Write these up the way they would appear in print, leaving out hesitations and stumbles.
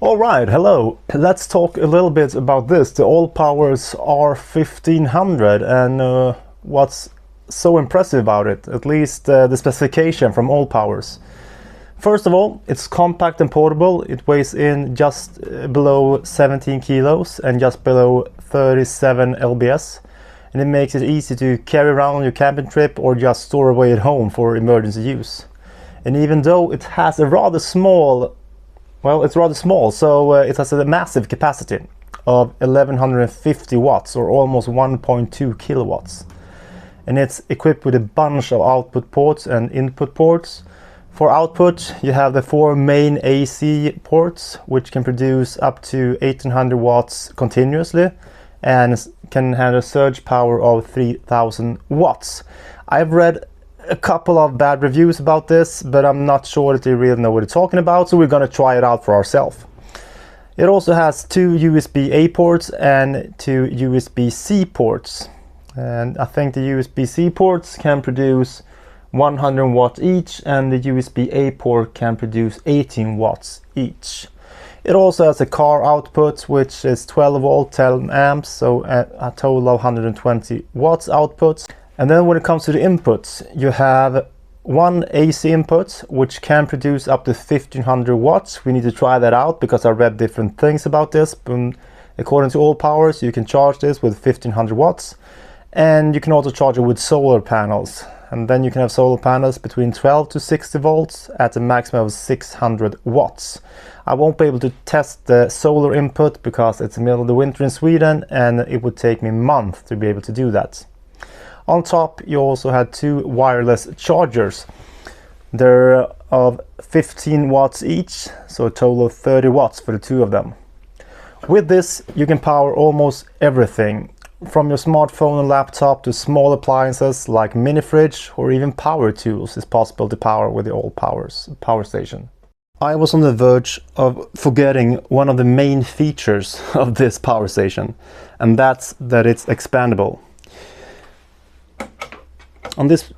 Alright, hello. Let's talk a little bit about this, the AllPowers R1500, and what's so impressive about it, at least the specification from AllPowers. First of all, it's compact and portable. It weighs in just below 17 kilos and just below 37 lbs. And it makes it easy to carry around on your camping trip or just store away at home for emergency use. And even though it has a rather small, it's rather small, so it has a massive capacity of 1150 watts or almost 1.2 kilowatts. And it's equipped with a bunch of output ports and input ports. For output, you have the 4 main AC ports, which can produce up to 1800 watts continuously and can handle surge power of 3000 watts. I've read a couple of bad reviews about this, but I'm not sure that they really know what they're talking about, so we're going to try it out for ourselves. It also has 2 USB-A ports and 2 USB-C ports, and I think the USB-C ports can produce 100 watts each, and the USB-A port can produce 18 watts each. It also has a car output, which is 12 volt 10 amps, so a total of 120 watts output. And then when it comes to the inputs, you have 1 AC input, which can produce up to 1500 watts. We need to try that out because I read different things about this. But according to AllPowers, you can charge this with 1500 watts. And you can also charge it with solar panels. And then you can have solar panels between 12 to 60 volts at a maximum of 600 watts. I won't be able to test the solar input because it's the middle of the winter in Sweden and it would take me a month to be able to do that. On top, you also had 2 wireless chargers. They're of 15 watts each, so a total of 30 watts for the 2 of them. With this, you can power almost everything, from your smartphone and laptop to small appliances like mini fridge, or even power tools is possible to power with the AllPowers power station. I was on the verge of forgetting one of the main features of this power station, and that's that it's expandable. On this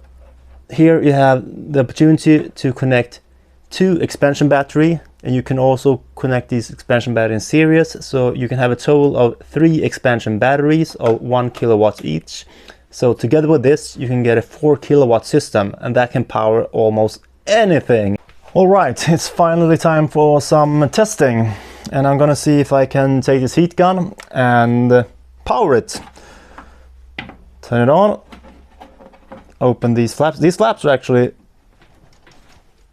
here you have the opportunity to connect 2 expansion battery, and you can also connect these expansion batteries in series, so you can have a total of 3 expansion batteries of 1 kilowatts each. So together with this you can get a 4 kilowatt system, and that can power almost anything. Alright, it's finally time for some testing, and I'm gonna see if I can take this heat gun and power it. Turn it on. Open these flaps. These flaps are actually,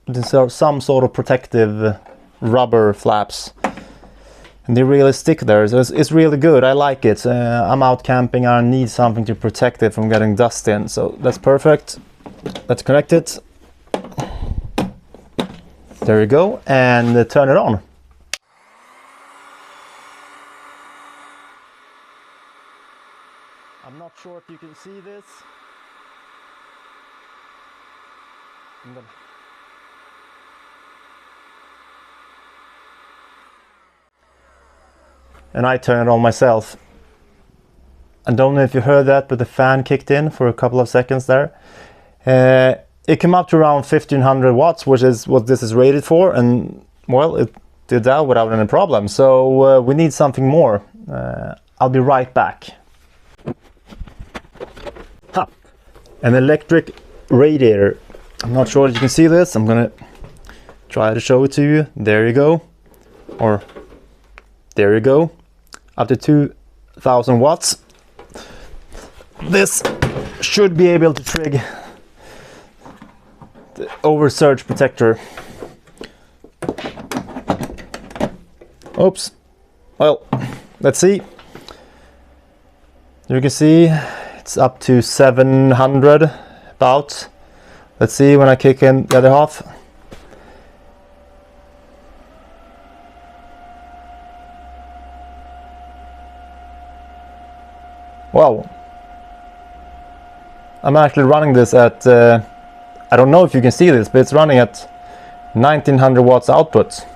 these are some sort of protective rubber flaps, and they really stick there, so it's really good. I like it. I'm out camping, I need something to protect it from getting dust in, so that's perfect. Let's connect it. There you go, and turn it on. I'm not sure if you can see this. And I turned it on myself. I don't know if you heard that, but the fan kicked in for a couple of seconds there. It came up to around 1500 watts, which is what this is rated for, and well, it did that without any problem. So we need something more. I'll be right back. Ha! An electric radiator. I'm not sure if you can see this. I'm gonna try to show it to you. There you go. Or there you go. Up to 2000 watts. This should be able to trigger the oversurge protector. Oops. Well, let's see. You can see it's up to 700 about. Let's see when I kick in the other half. Wow. I'm actually running this at, I don't know if you can see this, but it's running at 1900 watts output.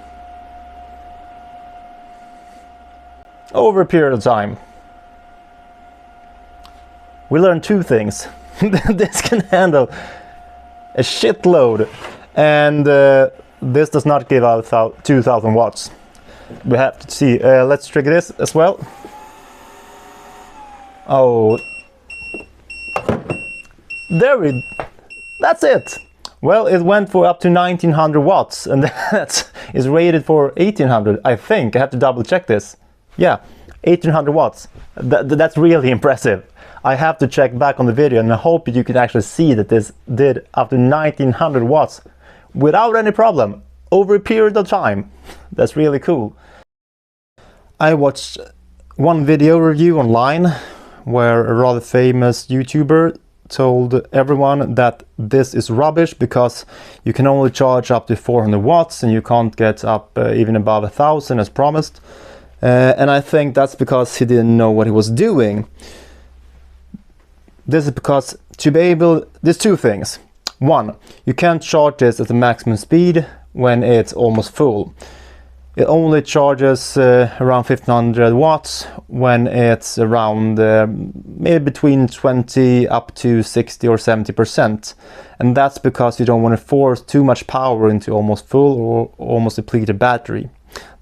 Over a period of time. We learned 2 things. This can handle a shitload, and this does not give out 2000 watts. We have to see. Let's trigger this as well. Oh, that's it. Well, it went for up to 1900 watts, and that is rated for 1800, I think. I have to double check this. Yeah, 1800 watts. That's really impressive. I have to check back on the video, and I hope you can actually see that this did up to 1900 watts without any problem over a period of time. That's really cool. I watched one video review online where a rather famous YouTuber told everyone that this is rubbish because you can only charge up to 400 watts and you can't get up even above 1000 as promised. And I think that's because he didn't know what he was doing. This is because to be able, there's two things. One, you can't charge this at the maximum speed when it's almost full. It only charges around 1500 watts when it's around maybe between 20 up to 60 or 70%. And that's because you don't want to force too much power into almost full or almost depleted battery.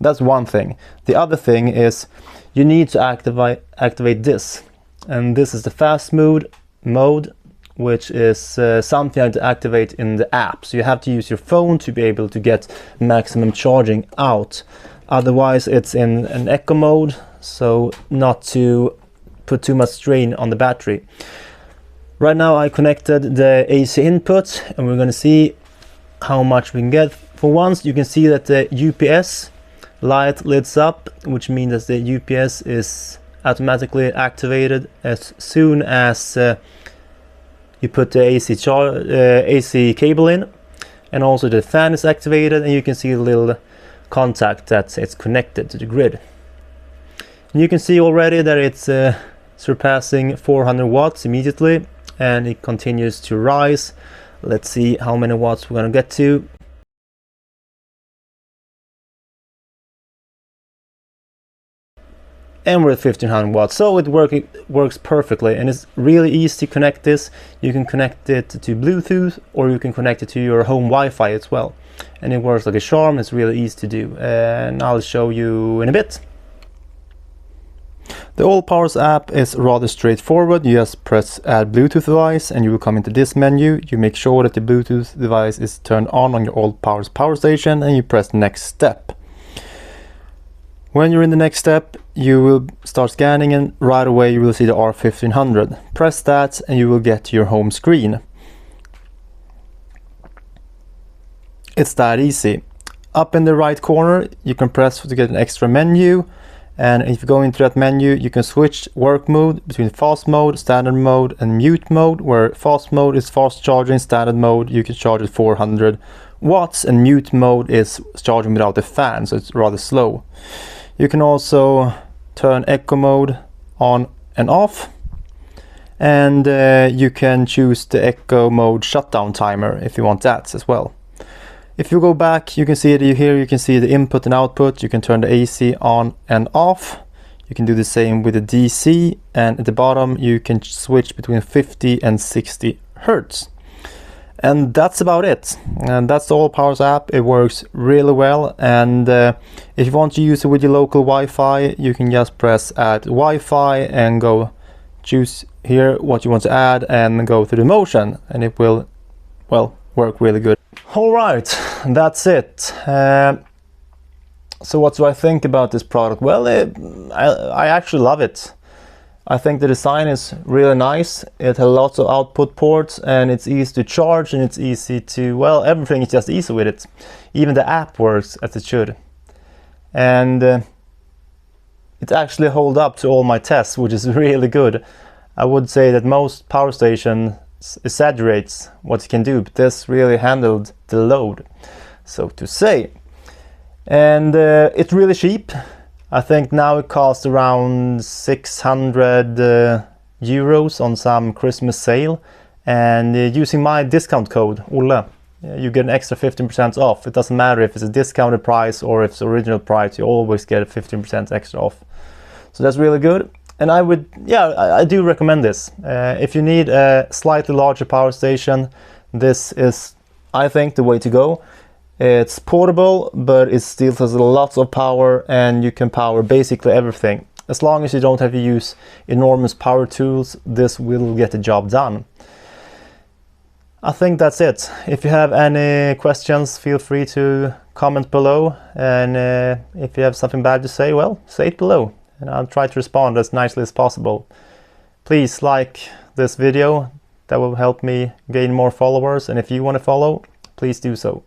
That's one thing. The other thing is you need to activate this. And this is the fast mode, which is something you have to activate in the app. So you have to use your phone to be able to get maximum charging out. Otherwise it's in an eco mode, so not to put too much strain on the battery. Right now I connected the AC input and we're going to see how much we can get. For once you can see that the UPS light lights up, which means that the UPS is automatically activated as soon as you put the AC cable in, and also the fan is activated, and you can see the little contact that it's connected to the grid. And you can see already that it's surpassing 400 watts immediately, and it continues to rise. Let's see how many watts we're going to get to. And we're at 1500 watts, so it works perfectly, and it's really easy to connect this. You can connect it to Bluetooth or you can connect it to your home Wi-Fi as well, and it works like a charm. It's really easy to do, and I'll show you in a bit. The AllPowers app is rather straightforward. You just press add Bluetooth device and you will come into this menu. You make sure that the Bluetooth device is turned on your AllPowers power station, and you press next step. When you're in the next step, you will start scanning, and right away you will see the R1500. Press that and you will get to your home screen. It's that easy. Up in the right corner you can press to get an extra menu, and if you go into that menu you can switch work mode between fast mode, standard mode and mute mode, where fast mode is fast charging, standard mode you can charge at 400 watts, and mute mode is charging without the fan, so it's rather slow. You can also turn eco mode on and off, and you can choose the eco mode shutdown timer if you want that as well. If you go back, you can see it here. You can see the input and output. You can turn the AC on and off. You can do the same with the DC, and at the bottom you can switch between 50 and 60 Hertz. And that's about it. And that's the AllPowers app. It works really well, and if you want to use it with your local Wi-Fi, you can just press add Wi-Fi and go choose here what you want to add and go through the motion, and it will, well, work really good. All right, that's it. So what do I think about this product? Well, I actually love it. I think the design is really nice. It has lots of output ports, and it's easy to charge, and it's easy to, well, everything is just easy with it. Even the app works as it should. And it actually holds up to all my tests, which is really good. I would say that most power stations exaggerates what it can do, but this really handled the load, so to say. And it's really cheap. I think now it costs around 600 euros on some Christmas sale, and using my discount code Olle, you get an extra 15% off. It doesn't matter if it's a discounted price or if it's original price, you always get a 15% extra off. So that's really good, and I do recommend this. If you need a slightly larger power station, this is, I think, the way to go. It's portable, but it still has lots of power, and you can power basically everything. As long as you don't have to use enormous power tools, this will get the job done. I think that's it. If you have any questions, feel free to comment below, and if you have something bad to say, well, say it below, and I'll try to respond as nicely as possible. Please like this video, that will help me gain more followers, and if you want to follow, please do so.